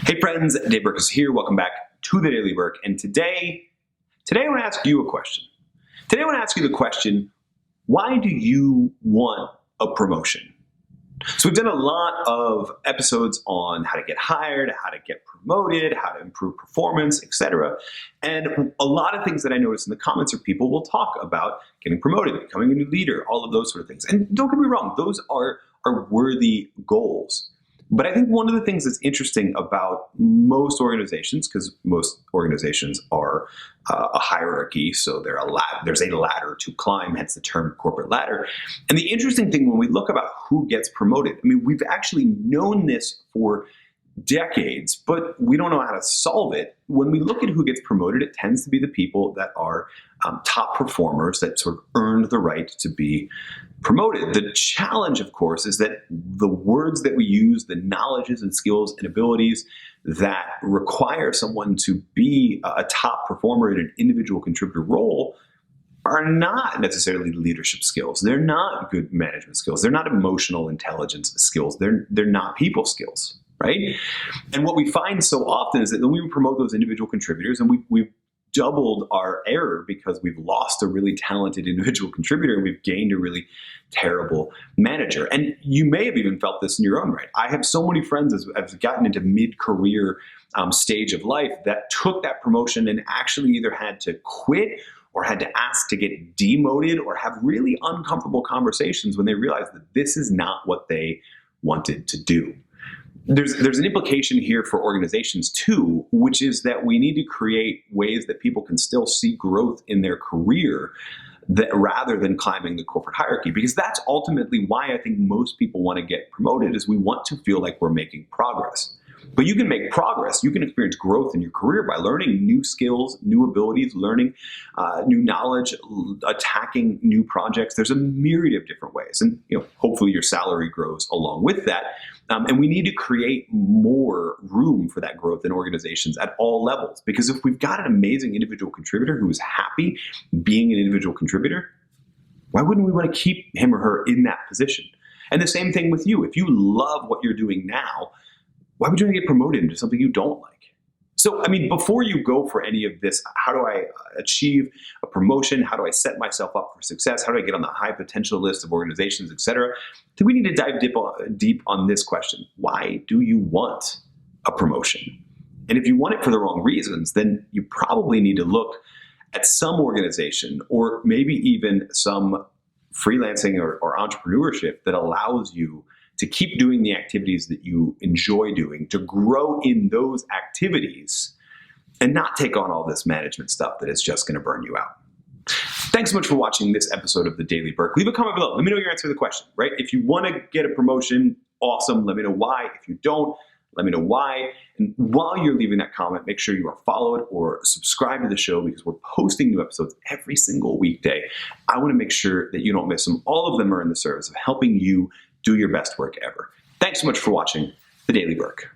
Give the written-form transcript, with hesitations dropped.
Hey friends, Dave Burkus here. Welcome back to the Daily Burk. And today I want to ask you a question. Today I want to ask you the question, why do you want a promotion? So we've done a lot of episodes on how to get hired, how to get promoted, how to improve performance, etc. And a lot of things that I notice in the comments are people will talk about getting promoted, becoming a new leader, all of those sort of things. And don't get me wrong, those are worthy goals. But I think one of the things that's interesting about most organizations, because most organizations are a hierarchy, so there's a ladder to climb, hence the term corporate ladder. And the interesting thing when we look about who gets promoted, I mean, we've actually known this for decades, but we don't know how to solve it. When we look at who gets promoted, it tends to be the people that are top performers that sort of earned the right to be promoted. The challenge, of course, is that the words that we use, the knowledges and skills and abilities that require someone to be a top performer in an individual contributor role are not necessarily leadership skills. They're not good management skills. They're not emotional intelligence skills. They're not people skills, right? And what we find so often is that when we promote those individual contributors, and we've doubled our error because we've lost a really talented individual contributor and we've gained a really terrible manager. And you may have even felt this in your own right. I have so many friends as have gotten into mid-career stage of life that took that promotion and actually either had to quit or had to ask to get demoted or have really uncomfortable conversations when they realized that this is not what they wanted to do. There's an implication here for organizations too, which is that we need to create ways that people can still see growth in their career rather than climbing the corporate hierarchy, because that's ultimately why I think most people want to get promoted, is we want to feel like we're making progress. But you can make progress, you can experience growth in your career by learning new skills, new abilities, learning new knowledge, attacking new projects. There's a myriad of different ways. And hopefully your salary grows along with that. And we need to create more room for that growth in organizations at all levels. Because if we've got an amazing individual contributor who is happy being an individual contributor, why wouldn't we want to keep him or her in that position? And the same thing with you. If you love what you're doing now, why would you want to get promoted into something you don't like? So, I mean, before you go for any of this, how do I achieve a promotion? How do I set myself up for success? How do I get on the high potential list of organizations, et cetera? I think we need to dive deep on this question. Why do you want a promotion? And if you want it for the wrong reasons, then you probably need to look at some organization or maybe even some freelancing or entrepreneurship that allows you to keep doing the activities that you enjoy doing, to grow in those activities and not take on all this management stuff that is just going to burn you out. Thanks so much for watching this episode of the Daily Burk. Leave a comment below. Let me know your answer to the question, right? If you want to get a promotion, awesome. Let me know why. If you don't, let me know why. And while you're leaving that comment, make sure you are followed or subscribed to the show, because we're posting new episodes every single weekday. I want to make sure that you don't miss them. All of them are in the service of helping you do your best work ever. Thanks so much for watching the Daily Burk.